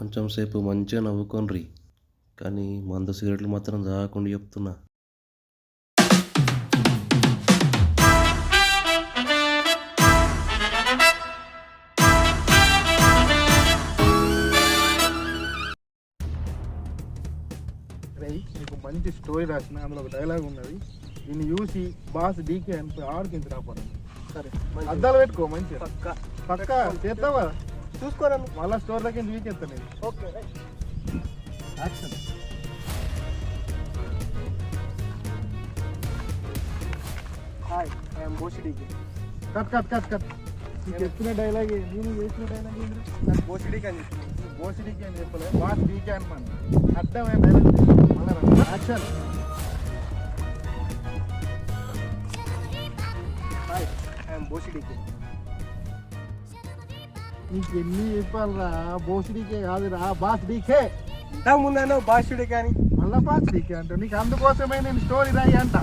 కొంచెం సేపు మంచిగా నవ్వుకోండ్రి, కానీ మందు సిగరెట్లు మాత్రం తాగకుండా చెప్తున్నా. నీకు మంచి స్టోరీ రాసిన అందులో ఒక డైలాగ్ ఉన్నది. దీన్ని చూసి బాస్ డీకే అని ఆడికించి రాపోరా. సరే అద్దాలు పెట్టుకో మంచిగా. పక్క చేస్తావా చూసుకోరా, మళ్ళీ స్టోర్లోకి వీకెత్తా నేను. Okay action. Hi I'm Bosi DK. Cut cut cut cut. నీకు చెప్పిన డైలాగ్ నేను చేసిన డైలాగ్ ఏంటి? నాకు బోసి డీకే అని చెప్పింది. బోసి డీకే అని చెప్పలేదు, బాస్ డీకే అనమాట. అర్థమైన డైలాగ్ మళ్ళీ action. Hi I'm Bosi DK. నీకు ఎన్ని చెప్పాలరా? బోసి డీకే కాదురా, బాస్ డీకే. ఇంతకు ముందు బాస్ డీకే అని మళ్ళీ బాస్ డీకే అంటావు. నీకు అందుకోసమే నేను స్టోరీ రాయి అంట.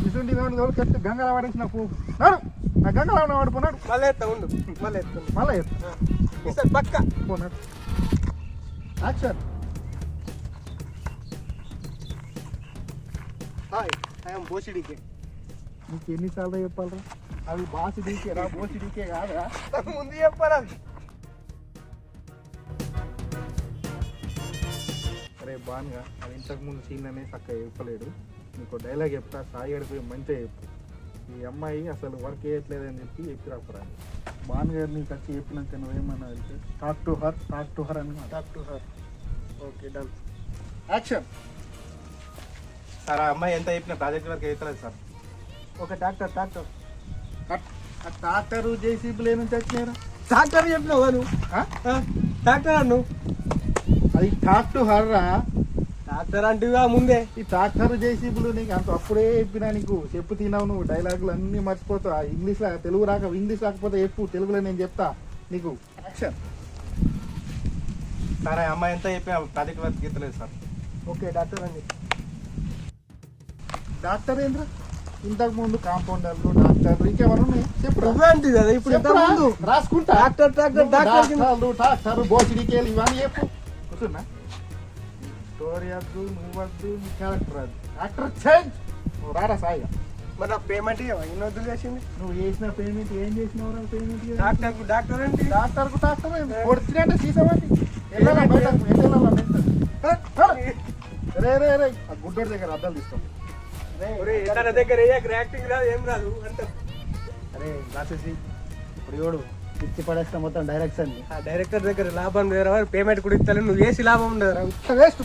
ఇటువంటి కట్టి గంగలో పడేసిన నాడు ఆ గంగలో పడిపోన్నాడు. మళ్ళీ ఎత్తా ఉండు, మళ్ళీ ఎత్తాను, మళ్ళీ ఎత్తా పక్క పోనాడు. Action. Hi I'm Bosi DK. నీకు ఎన్నిసార్లు చెప్పాలరా? అవి బాస్ డీకే రా, బోసి డీకే కాదురా. ముందు చెప్పాలి. అరే బాగా అది ఇంతకుముందు సీన్ అనేది చక్కగా చెప్పలేడు. నీకు డైలాగ్ చెప్తా, సాయి అడిపోయి మంచిగా చెప్పు. ఈ అమ్మాయి అసలు వర్క్ చేయట్లేదని చెప్పి రాపరా. బాన్ గారు నీకు వచ్చి చెప్పినాక నువ్వేమన్నా వెళ్తే టాక్ టు హర్ అని. Talk to her. Okay done. Action. Sir ఆ అమ్మాయి ఎంత చెప్పిన ప్రాజెక్ట్ వర్క్ అవుతలేదు సార్. ఒక ట్రాక్టర్ ఆ ట్రాక్టర్ జేసీబీలు నుంచి వచ్చినారా? ట్రాక్టర్ చెప్పినావు నువ్వు, ట్రాక్టర్ అన్ను. అది టాక్ టు హర్ రా. ట్రాక్టర్ అంటే ముందే ఈ ట్రాక్టర్ జేసీబీలు నీకు అంత అప్పుడే చెప్పినా. నీకు చెప్పు తిన్నావు నువ్వు, డైలాగులు అన్నీ మర్చిపోతావు. ఇంగ్లీష్లో తెలుగు ఇంగ్లీష్ రాకపోతే చెప్పు, తెలుగులో నేను చెప్తా నీకు. యాక్షన్. సార్ ఆ అమ్మాయి ఎంత చెప్పిన ప్రాజెక్ట్ వర్క్ అవుతలేదు సార్. ఓకే డాక్టర్ అండి. డాక్టర్ ఏంద్ర? ఇంతకు ముందు కాంపౌండర్లు, డాక్టర్లు ఇంకెవరు చెప్పు. ఇప్పుడు రాసుకుంటా. డాక్టర్ బోసిడికేలు ఇవన్నీ చెప్పు. కూర్చున్నా. స్టోరీ వద్దు, నువ్వు వద్దు, నీ క్యారెక్టర్ వద్దు. Actor change. నువ్వు రారా సాయిగా. మరి నాకు పేమెంట్ ఇన్ని వద్దు చేసింది. నువ్వు చేసిన పేమెంట్ ఏం చేసినావు? పేమెంట్ డాక్టర్ అంటే డాక్టర్కు కొడుతుంటే సీసమండి. రే రే రే ఆ గుడ్డోడి దగ్గర అద్దాలు తీసుకో. దగ్గర యాక్టింగ్ రాదు, ఏం రాదు అంటారు. అరే రాసేసి ఇప్పుడు ఎవడు పిచ్చి పడేస్తా మొత్తం డైరెక్షన్. ఆ డైరెక్టర్ దగ్గర లాభం వేరే, పేమెంట్ కూడా ఇస్తాను. నువ్వు వేసి లాభం ఉండదు, వేస్ట్.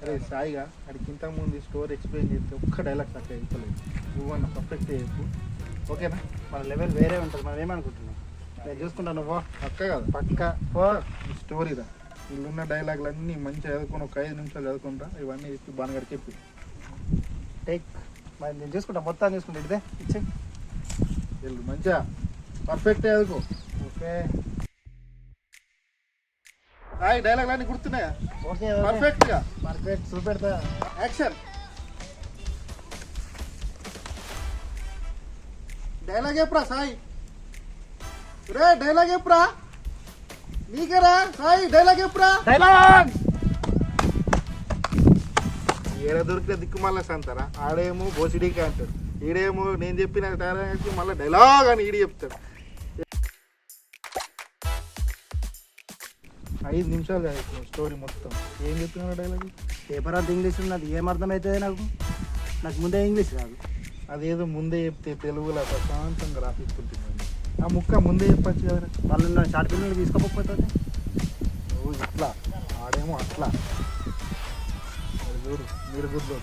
అరే సాయిగా అడికి ఇంతకు ముందు స్టోరీ ఎక్స్ప్లెయిన్ చేస్తే ఒక్క డైలాగ్ తక్కువ చెప్పలేదు. నువ్వన్న పర్ఫెక్ట్ చెప్పు, ఓకేనా? మన లెవెల్ వేరే ఉంటుంది. మనం ఏమనుకుంటున్నాం? నేను చూసుకుంటాను. నువ్వు పక్క కాదు, పక్క స్టోరీరా. వీళ్ళున్న డైలాగులు అన్నీ మంచిగా చదువుకుని ఒక 5 నిమిషాలు చదువుకుంటా. ఇవన్నీ చెప్పి బాగా చెప్పి టేక్. మరి నేను చూసుకుంటా, మొత్తం చూసుకుంటా. ఇదే ఇచ్చే వెళ్ళు, మంచిగా పర్ఫెక్ట్ చదువుకో. ఓకే సాయి డైలాగ్ అన్నీ గుర్తున్నాయా? ఓకే పర్ఫెక్ట్గా. పర్ఫెక్ట్ చూపెడతా. యాక్షన్. డైలాగ్ ఎప్పుడా సాయి? రే డైలాగ్ ఎప్పుడా? నీకేరా సాయి డైలాగ్ ఎప్పుడా? డైలాగ్ ఏడ దొరికితే దిక్కుమల్ల అంటారా? ఆడేమో బోసిడీకే అంటాడు, ఈడేమో నేను చెప్పిన డైలాగ్ మళ్ళీ డైలాగ్ అని ఈడు చెప్తాడు. 5 నిమిషాలు చదువుతున్నావు స్టోరీ మొత్తం. ఏం చెప్తున్నావు డైలాగ్? పేపర్ అంతా ఇంగ్లీష్ ఉన్నది, ఏం అర్థమవుతుంది నాకు ముందే ఇంగ్లీష్ రాదు. అదేదో ముందే చెప్తే తెలుగులో ప్రశాంతంగా రాసిస్తుంటున్నాను. ఆ ముక్క ముందే చెప్పచ్చు కదా. వాళ్ళు షార్ట్ ఫిల్మ్లు తీసుకోకపోతే నువ్వు ఇట్లా, ఆడేమో అట్లా. చూడు మీరు గుర్తు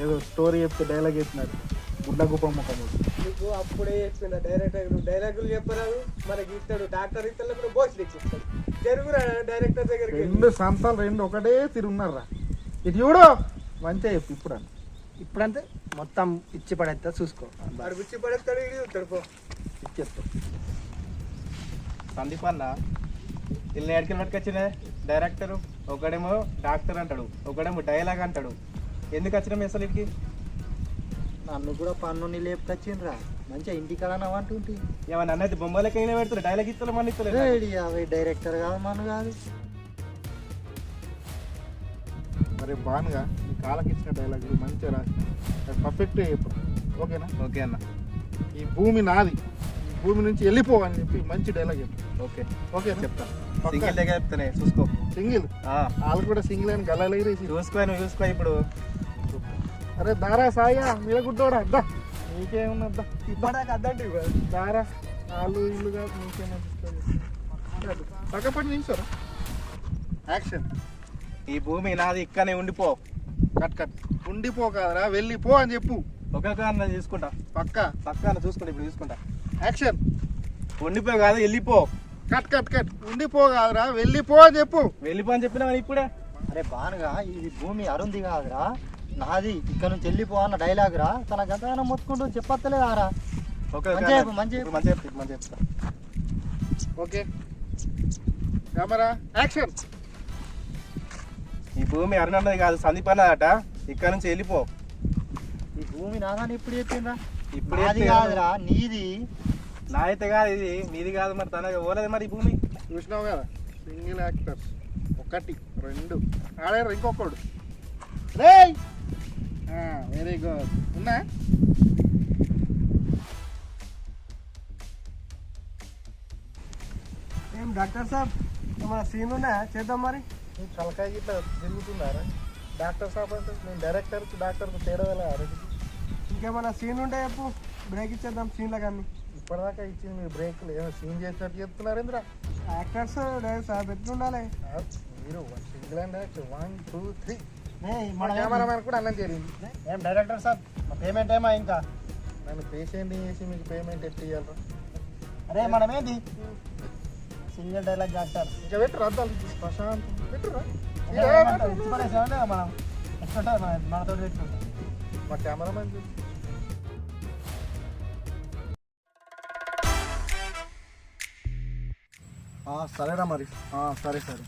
ఏదో స్టోరీ చెప్తే డైలాగ్ చెప్పినారు. గుడ్డ గుప్ప ముఖం నీకు అప్పుడే చెప్పిన డైరెక్టర్ డైలాగులు చెప్పరాదు. మనకి ఇస్తాడు డాక్టర్ ఇస్తాడు, బోస్ ఇస్తాడు. జరుగురా డైరెక్టర్ దగ్గర 2 సంతాలు 2 ఒకటే తిరుగున్నారా. ఇది చూడు మంచిగా చెప్పు. ఇప్పుడంటే మొత్తం ఇచ్చి పడేస్తా చూసుకో. వాడు ఇచ్చి పడేస్తాడు, ఇది చూస్తాడు. పో ఇచ్చేస్తాడు. సందీప్ అన్న వీళ్ళు ఎక్కడికి పట్టుకొచ్చిన డైరెక్టరు ఒకడేమో డాక్టర్ అంటాడు, ఒకడేమో డైలాగ్ అంటాడు. ఎందుకు వచ్చినాం అసలు ఇక్కడికి? నన్ను కూడా పన్ను లేపుకొచ్చిండ్రా మంచిగా ఇంటికాడ అంటుంటే ఏమన్నా అన్నది బొమ్మలకి అయినా పెడతారు డైలాగ్ ఇస్తారు మన ఇస్తారు రెడీ అవి డైరెక్టర్ కాదు మన కాదు. మరి బాగా నీ కాళ్ళకి ఇచ్చిన డైలాగ్ మంచిగా రాసిన పర్ఫెక్ట్ చెప్పు. ఓకేనా? ఓకే అన్న. ఈ భూమి నాది, ఈ భూమి నుంచి వెళ్ళిపోవని చెప్పి మంచి డైలాగ్ చెప్పు. ఓకే ఓకే చెప్తా. సింగిల్ దగ్గర చెప్తానే చూసుకో. సింగిల్ వాళ్ళు కూడా సింగిల్ అని గల్లలేసి చూసుకో నువ్వు చూసుకో ఇప్పుడు. అరే దారా సాయా మీద గుడ్డోడా అద్దా నీకేమున్నద్దా అద్దంటే దారా వాళ్ళు ఇల్లు కాదు నీకేమో పక్కపడి నిల్చోరా. యాక్షన్. ఈ భూమి నాది ఇక్కడనే ఉండిపో. Cut cut. ఉండిపో కాదరా వెళ్ళిపో అని చెప్పు. ఒక్కొక్క అన్న చూసుకుంటా. పక్క చూసుకుంటా ఇప్పుడు చూసుకుంటా. యాక్షన్. ఉండిపో కాదు వెళ్ళిపో. Cut cut cut. ఉండిపో కాదురా వెళ్ళిపో అని చెప్పు. వెళ్ళిపో అని చెప్పినా ఇప్పుడే. అరే బానుగా ఇది భూమి అరుంది కాదురా నాది, ఇక్కడ నుంచి వెళ్ళిపో అన్న డైలాగ్ రా. తన గంటగానం మొత్తుకుంటూ చెప్పత్తలేదారా. మంచిగా చెప్తా. Okay camera action. ఈ భూమి అరుణన్నది కాదు సందీప్ అన్నదట. ఇక్కడ నుంచి వెళ్ళిపో. ఈ భూమి నాదని ఇప్పుడు చెప్పిండ్రా. ఇప్పుడు నాది కాదురా నీది. నా అయితే కాదు ఇది, నీది కాదు. మరి తన ఓలేదు మరి ఈ భూమి. చూసినావు కదా సింగిల్ యాక్టర్స్ 1 2 ఆడారు ఇంకొకడు. రే వెరీ గుడ్. ఉన్నా ఏం డాక్టర్ సాబ్ ఏమైనా సీన్ ఉన్నాయా చేద్దాం మరి. తలకాయ గిట్లా తిరుగుతున్నారా డాక్టర్ సాబ్ అంటే? నేను డైరెక్టర్కి డాక్టర్కి తేడా వెళ్ళారు. ఇంకేమైనా సీన్ ఉంటే చెప్పు, బ్రేక్ ఇచ్చేద్దాం సీన్లో కానీ. ఇప్పటిదాకా ఇచ్చింది మీరు బ్రేక్లు ఏమో సీన్ చేసినట్టు చెప్తున్నారు ఏంద్రా? యాక్టర్స్ సాబ్ ఎట్లుండాలి? మీరు సింగిల్ అండ్ యాక్టర్ 1 2 3 మన కెమెరామెన్ కూడా అన్నం జరిగింది. ఏం డైరెక్టర్ సార్ పేమెంట్ ఏమా ఇంకా? నన్ను పేషెంట్ చేసి మీకు పేమెంట్ ఎట్లా ఇవ్వాలరా? అరే మనమేంది సింగిల్ డైలాగ్ చేస్తారు ఇంకా పెట్టరు అద్దాలు ప్రశాంత్ పెట్టురా. మనం ఎట్లుంటుంది మనతో పెట్టుకుంటాం. మా కెమెరామెన్ చూసి సరేరా మరి. సరే సరే.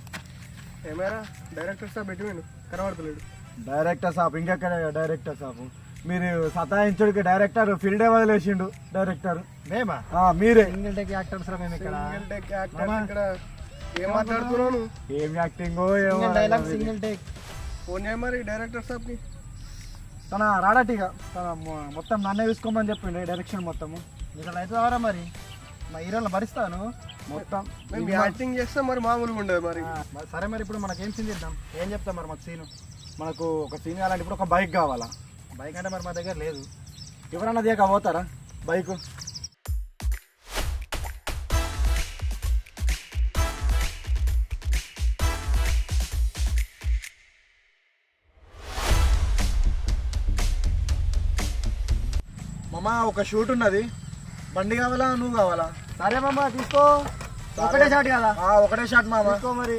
ఏమైనా డైరెక్టర్ సాబ్ ఎటువంటి కనబడతలేడు. డైరెక్టర్ సాబ్ ఇంకెక్కడ డైరెక్టర్ సాబ్? మీరు సతాయించుడికి డైరెక్టర్ ఫీల్డే వదిలేసిండు. డైరెక్టర్ మేమా? మీరే సింగిల్ టేక్ యాక్టర్స్ రా మేము ఇక్కడ. ఇక్కడ ఏం మాట్లాడుతున్నాను? ఏం యాక్టింగో ఏమో. Dialogue single take. ఫోన్ చేయ మరి డైరెక్టర్ సాబ్కి. తన రాడటిగా తన మొత్తం నన్నే చూసుకోమని చెప్పిండు డైరెక్షన్ మొత్తము. ఇక్కడ అయితే అవరా మరి మా హీరోలు భరిస్తాను మొత్తం మేము యాక్టింగ్ చేస్తే మరి మామూలుగా ఉండదు మరి. సరే మరి ఇప్పుడు మనకి ఏం సీన్ చేద్దాం? ఏం చెప్తాం మరి మాకు సీను? మనకు ఒక సీన్ కావాలంటే ఇప్పుడు ఒక బైక్ కావాలా. బైక్ అంటే మరి మా దగ్గర లేదు. ఎవరన్నా దిగక పోతారా బైక్? మామ ఒక షూట్ ఉన్నది, బండి కావాలా నువ్వు కావాలా? సరే మామ తీసుకో. ఒకటే షాట్ కదా? ఒకటే షాట్ మామ. తీసుకో మరి.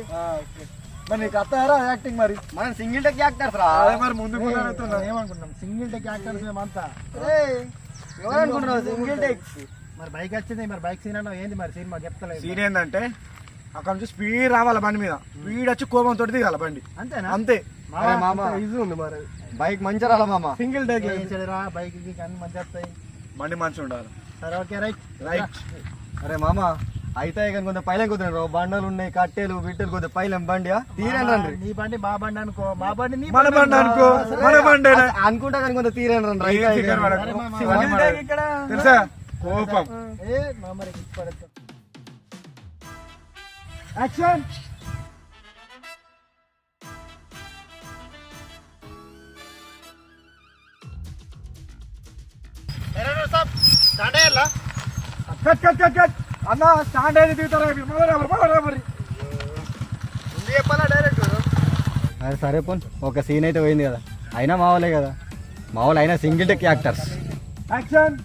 మరి నీకు అత్తారా యాక్టింగ్? మరి మనం సింగిల్ టెక్ యాక్టర్స్ రా. అదే మరి ముందు ఏమనుకుంటున్నాం సింగిల్ టెక్ యాక్టర్స్ మేమంతా. ఎవరు అనుకుంటున్నావు సింగిల్ టెక్? మరి బైక్ వచ్చింది, మరి బైక్ సీన్ అన్నావు ఏంది మరి సీన్ మాకు చెప్తలేదు. సీన్ ఏంటంటే అక్కడ నుంచి స్పీడ్ రావాలి బండి మీద, స్పీడ్ వచ్చి కోపంతో దిగాల బండి. అంతేనా? అంతే మామ ఈజీ ఉంది మరి. బైక్ మంచిగా రాలా మామ. సింగిల్ టేక్ రా బైక్ అన్ని మంచిగా వస్తాయి. బండి మంచిగా ఉండాలి. సరే ఓకే రైట్ రైట్. అరే మామ అయితే ఇక కొంచెం పైలం కుదిరారు, బండలు ఉన్నాయి, కట్టెలు బిట్టెలు కొద్దిగా పైలం బండి తీరేనండి. నీ బండి మా బండి అనుకో, మా బండి నీ మన బండి అనుకో, మన బండి అనుకుంటా కానీ కొంత తీరేనండి. తెలుసా కోపం. మరి పడతాం. Action. Cut cut cut cut అన్న స్టాండ్ అయితే దిగుతారా మరి? చెప్పాలా డైరెక్ట్? అరే సరే పోన్, ఒక సీన్ అయితే పోయింది కదా, అయినా మా వాళ్ళే కదా, మా వాళ్ళు అయినా సింగిల్ టెక్ యాక్టర్స్. యాక్షన్.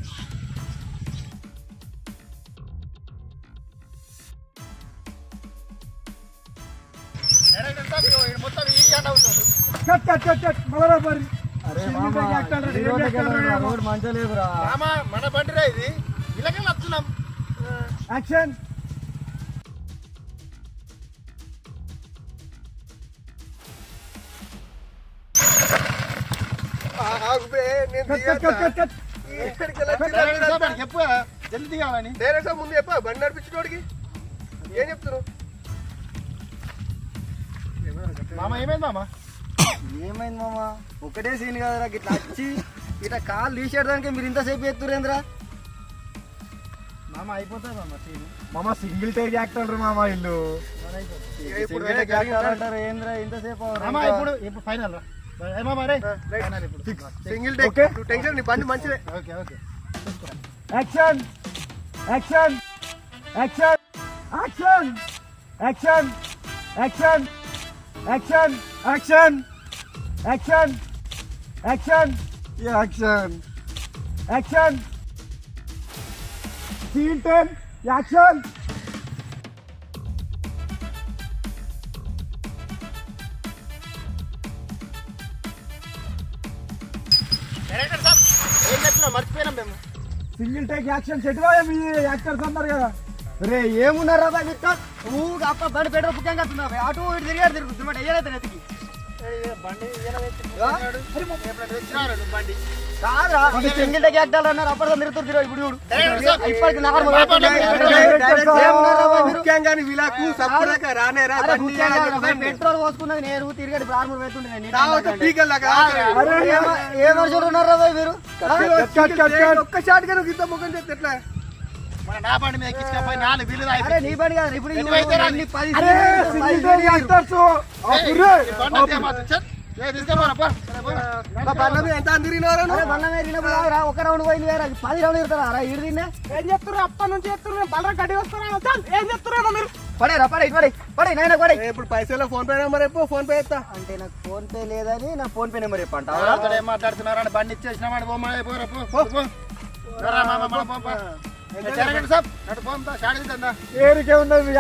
మొత్తం ఈ హ్యాండ్ అవుతుంది. కట్ కట్ కట్ కట్ మళ్ళా మరి. అరే రోడ్ మంచిగా లేదురా. మన బండిరా ఇది, ఇలాగే వస్తున్నాం. యాక్షన్. చెప్పు జల్దీ దిగాలని ముందు చెప్ప బండి నడిపించుకోడికి ఏం చెప్తున్నావు మామ ఏమైంది మామ ఏమైంది మామ ఒకటే సీన్ కదరా ఇట్లా వచ్చి ఇట్లా కాలు తీసేయడానికి మీరు ఇంతసేపు ఎత్తురేంద్రా మామ అయిపోతుంది మామ సీన్ మామ సింగిల్ టేక్ యాక్టర్ మామ ఇల్లు అంటారు ఏంద్రా ఇంతసేపు మామ ఇప్పుడు ఫైనల్ రా ఏ మామ రే ఫైనల్ ఇప్పుడు సింగిల్ టేక్ నువ్వు టెన్షన్ నీ బండి మంచిదే okay okay action action action action action action action action action action action action scene 10 action director సాబ్ ఏం చెప్తున్నావు మర్చిపోయినాం మేము సింగిల్ టేక్ యాక్షన్ సెట్ మీ యాక్టర్స్ అన్నారు కదా రే ఏమున్నారా బాయ్ ఊగా అప్ప బండి పెట్రోల్ బుక్ కడుతున్నావు అటు ఇటు తిరుగుతున్నమాట ఏదైతే నెతికి బండి బండి కాదురా సింగిల్ టేక్ యాక్టర్ అన్నారు అప్పటితో తిరుగుతున్నారు ఇప్పుడు చూడు ఇప్పటికి పెట్రోల్ పోసుకున్నది నేను తిరిగి ప్రారంభం ఏ వర్షాలు ఉన్నారా బాయ్ మీరు ఒక్క షాట్ గా నువ్వు ఇంత ముఖం చెప్తే ఎట్లా మన నా బండి మీద ఎక్కించుకపోయి 4 వీలు అరే నీ బండి కాదు ఇప్పుడు అన్ని 10 ఎంత తిరిగినారా ఒక రౌండ్ పోయింది 10 రౌండ్ ఇస్తారా ఇటు తిన్నా ఏం చెప్తున్నారు అప్పటి నుంచి చెప్తున్నారు బలరా కట్టి వస్తున్నా ఏం చెప్తున్నారు మీరు పడేరా పడే నాయన పడే ఇప్పుడు పైసలు ఫోన్ పే నెంబర్ చెప్పు ఫోన్ పే చేస్తా అంటే నాకు ఫోన్ పే లేదని నా ఫోన్ పే నెంబర్ చెప్పంట ఏం మాట్లాడుతున్నారు అని బండి ఇచ్చేసిన వాడు ఏరికే ఉన్నది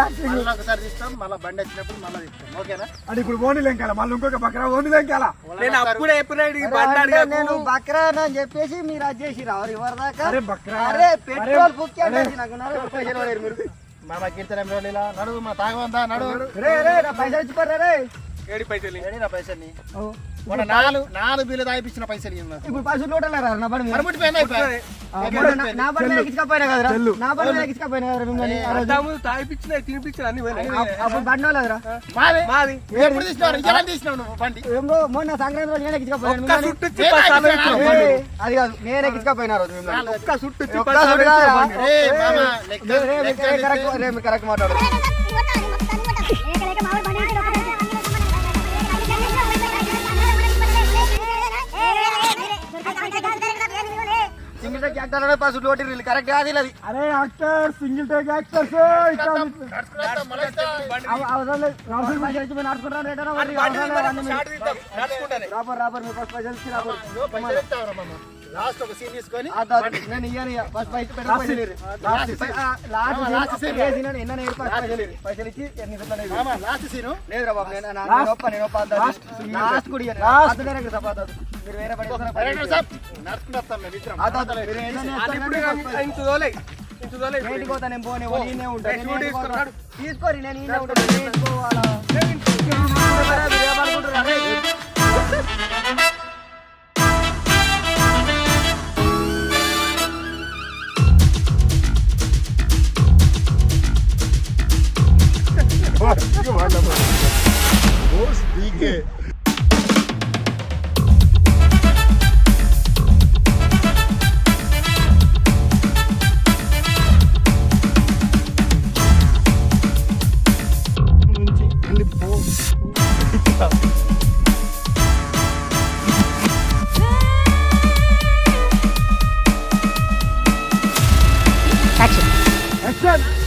ఒకసారి తీస్తాం మళ్ళీ బండి వచ్చినప్పుడు మళ్ళీ తీస్తాం ఓకేనా అది ఇప్పుడు ఓన్లీ లెంకాల మళ్ళీ ఇంకొక బక్రా ఓన్లీ లెంకాల నేను అప్పుడే నేను బక్రా అని చెప్పేసి మీరు అది చేసి రావాలి ఎవరి దాకా అరే బక్రా అరే పెట్రోల్ బుక్ చేసి నాకు పైసలు పడేరు మీరు మామ కీర్తనం రోజులా నడువు మా తాగవందా నడువు రే నా పైసలు ఇచ్చి పడరా రే ఏడి పైసలు ఏడి నా పైసల్ని మన 4 బిల్లు తాగిపించిన పైసలు ఇవ్వు నాకు. ఇప్పుడు పైసలు టోటల్ నా బండి మీద. మరమటిపోయినా అయిపోయి. నా బండి మీద ఎక్కించకపోయినా కదరా నా బండి మీద ఎక్కించకపోయినా కదరా మిమ్మల్ని తాగిపించిన తినిపించిన అన్ని అప్పుడు బండి వాళ్ళదిరా మాది ఎప్పుడు తీసినావు ఎలా తీసినావు నువ్వు బండి ఏమో మొన్న సంక్రాంతి రోజు నేను ఎక్కించకపోయినా అది కాదు నేను ఎక్కించకపోయినా రోజు మిమ్మల్ని ఒక్క సుట్టు కరెక్ట్ మాట్లాడు సింగిల్ టేక్ యాక్టర్ అనే పాస్ లోటి రిల్ కరెక్ట్ కాదు అది అరే యాక్టర్ సింగిల్ టేక్ యాక్టర్స్ రాబర్ మీ ఫస్ట్ పైసలు లాస్ట్ ఒక సీన్ తీసుకొని నేను ఇయ్యాను ఫస్ట్ పైసలు పైసలు ఇచ్చి లాస్ట్ సీన్ లేదురా బాబు నేను లాస్ట్ కూడా మీరు వేరే పడి పోతా నేను పోనీ ఈయనే ఉంటాను తీసుకోరి నేను ఈయనే ఉంటాను తీసుకోవాలా Action!